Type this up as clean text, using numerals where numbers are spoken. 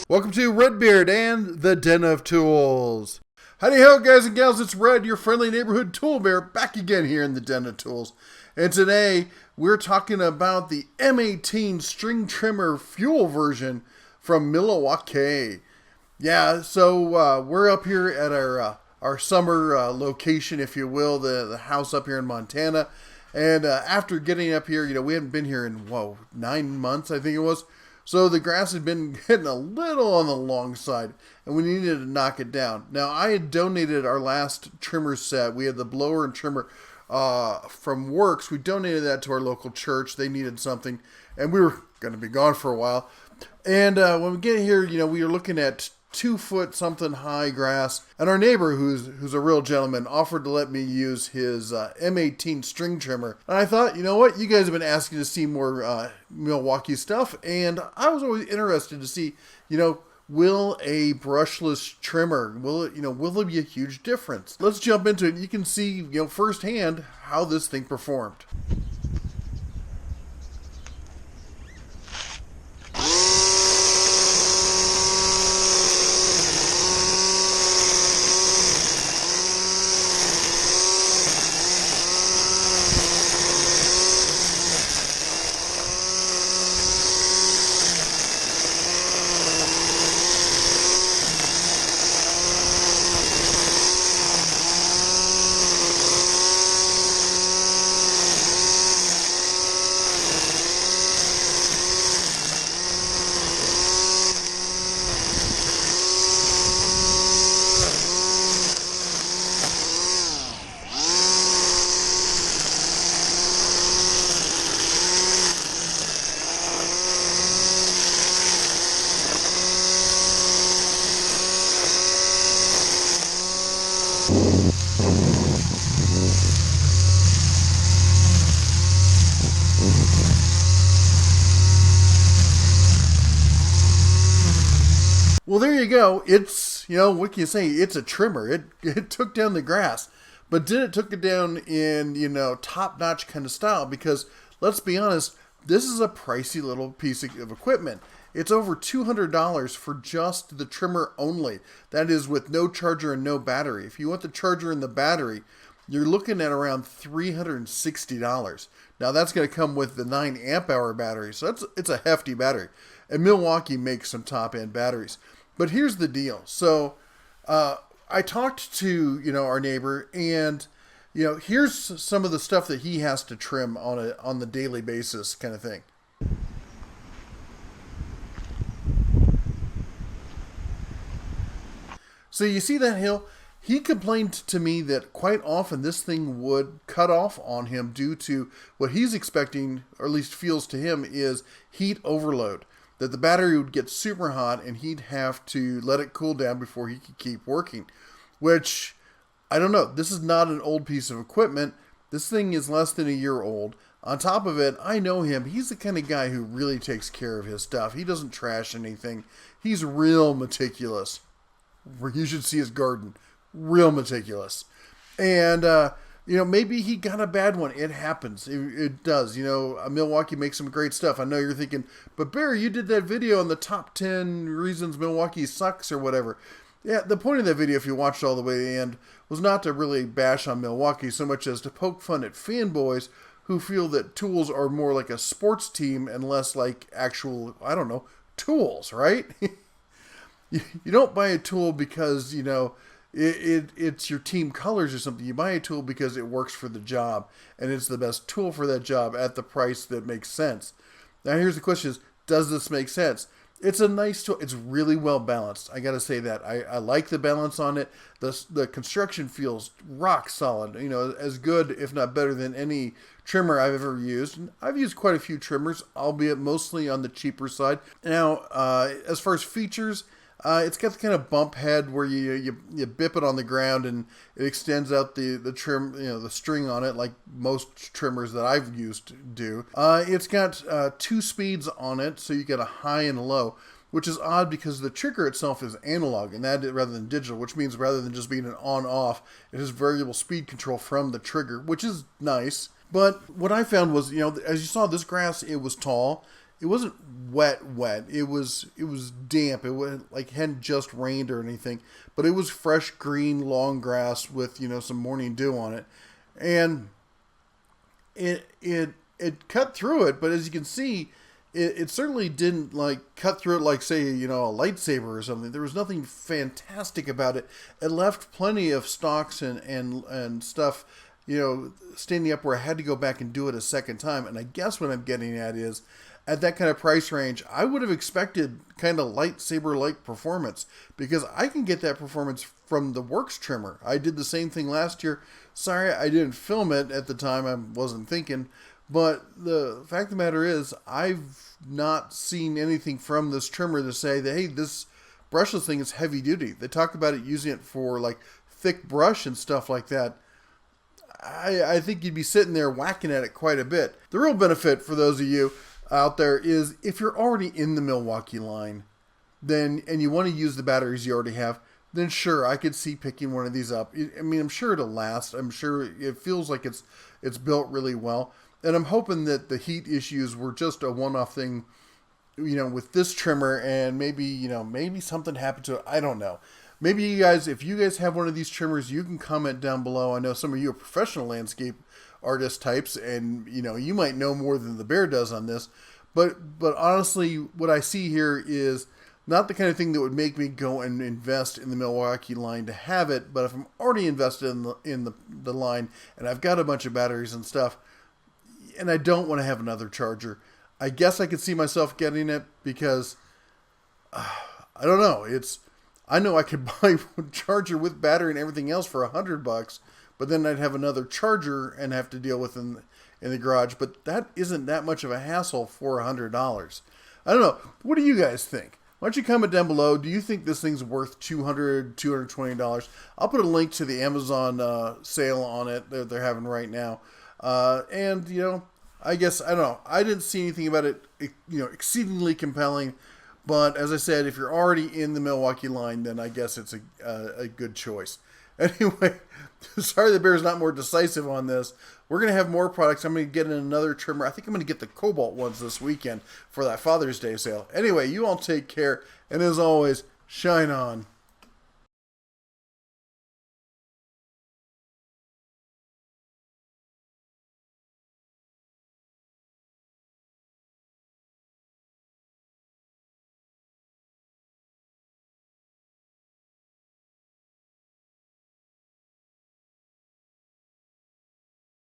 Welcome to Redbeard and the Den of Tools. Howdy ho, guys and gals, it's Red, your friendly neighborhood tool bear, back again here in the Den of Tools. And today, we're talking about the M18 string trimmer fuel version from Milwaukee. Yeah, so we're up here at our summer location, if you will, the house up here in Montana. And after getting up here, we hadn't been here in, 9 months, I think it was. So the grass had been getting a little on the long side, and we needed to knock it down. Now, I had donated our last trimmer set. We had the blower and trimmer from Works. We donated that to our local church. They needed something, and we were going to be gone for a while. And when we get here, we are looking at 2-foot something high grass, and our neighbor, who's a real gentleman, offered to let me use his M18 string trimmer. And I thought, you know what, you guys have been asking to see more Milwaukee stuff, and I was always interested to see, will a brushless trimmer, will there be a huge difference? Let's jump into it. You can see, firsthand how this thing performed. Well, there you go. It's, what can you say? It's a trimmer. It took down the grass. But did it took it down in, top-notch kind of style? Because, let's be honest, this is a pricey little piece of equipment. It's over $200 for just the trimmer only. That is with no charger and no battery. If you want the charger and the battery, you're looking at around $360. Now, that's going to come with the 9 amp hour battery. So it's a hefty battery. And Milwaukee makes some top-end batteries. But here's the deal. So I talked to, our neighbor, and, here's some of the stuff that he has to trim on the daily basis kind of thing. So you see that hill? He complained to me that quite often this thing would cut off on him due to what he's expecting, or at least feels to him, is heat overload. That the battery would get super hot and he'd have to let it cool down before he could keep working. Which, I don't know, this is not an old piece of equipment. This thing is less than a year old. On top of it, I know him. He's the kind of guy who really takes care of his stuff. He doesn't trash anything. He's real meticulous. You should see his garden. Real meticulous. And, maybe he got a bad one. It happens. It does. Milwaukee makes some great stuff. I know you're thinking, but Barry, you did that video on the top 10 reasons Milwaukee sucks or whatever. Yeah, the point of that video, if you watched all the way to the end, was not to really bash on Milwaukee so much as to poke fun at fanboys who feel that tools are more like a sports team and less like actual, tools, right? You don't buy a tool because, it's your team colors or something. You buy a tool because it works for the job, and it's the best tool for that job at the price that makes sense. Now, here's the question is, does this make sense? It's a nice tool. It's really well balanced. I got to say that. I like the balance on it. The construction feels rock solid. As good, if not better, than any trimmer I've ever used. And I've used quite a few trimmers, albeit mostly on the cheaper side. Now, as far as features, it's got the kind of bump head where you bip it on the ground and it extends out the trim, the string on it, like most trimmers that I've used do. It's got 2 speeds on it, so you get a high and a low, which is odd because the trigger itself is analog and that rather than digital, which means rather than just being an on-off, it has variable speed control from the trigger, which is nice. But what I found was, as you saw, this grass, it was tall. it wasn't wet. It was damp. It was like hadn't just rained or anything, but it was fresh green long grass with some morning dew on it, and it cut through it. But as you can see, it certainly didn't like cut through it like, say, a lightsaber or something. There was nothing fantastic about it. It left plenty of stalks and stuff, standing up where I had to go back and do it a second time. And I guess what I'm getting at is, at that kind of price range, I would have expected kind of lightsaber-like performance, because I can get that performance from the Works trimmer. I did the same thing last year. Sorry, I didn't film it at the time. I wasn't thinking. But the fact of the matter is, I've not seen anything from this trimmer to say that, hey, this brushless thing is heavy duty. They talk about it using it for like thick brush and stuff like that. I think you'd be sitting there whacking at it quite a bit. The real benefit for those of you out there is, if you're already in the Milwaukee line, then and you want to use the batteries you already have, then sure, I could see picking one of these up. I mean, I'm sure it'll last. I'm sure it feels like it's built really well. And I'm hoping that the heat issues were just a one-off thing, with this trimmer, and maybe something happened to it. I don't know. Maybe if you guys have one of these trimmers, you can comment down below. I know some of you are professional landscape artist types, and you might know more than the bear does on this. But honestly, what I see here is not the kind of thing that would make me go and invest in the Milwaukee line to have it. But if I'm already invested in the line, and I've got a bunch of batteries and stuff, and I don't want to have another charger, I guess I could see myself getting it, because I don't know. I know I could buy a charger with battery and everything else for $100, but then I'd have another charger and have to deal with in the garage. But that isn't that much of a hassle for $100. I don't know. What do you guys think? Why don't you comment down below? Do you think this thing's worth $200, $220? I'll put a link to the Amazon sale on it that they're having right now. I guess, I don't know. I didn't see anything about it, exceedingly compelling. But as I said, if you're already in the Milwaukee line, then I guess it's a good choice. Anyway, sorry the bear's not more decisive on this. We're going to have more products. I'm going to get in another trimmer. I think I'm going to get the Cobalt ones this weekend for that Father's Day sale. Anyway, you all take care. And as always, shine on.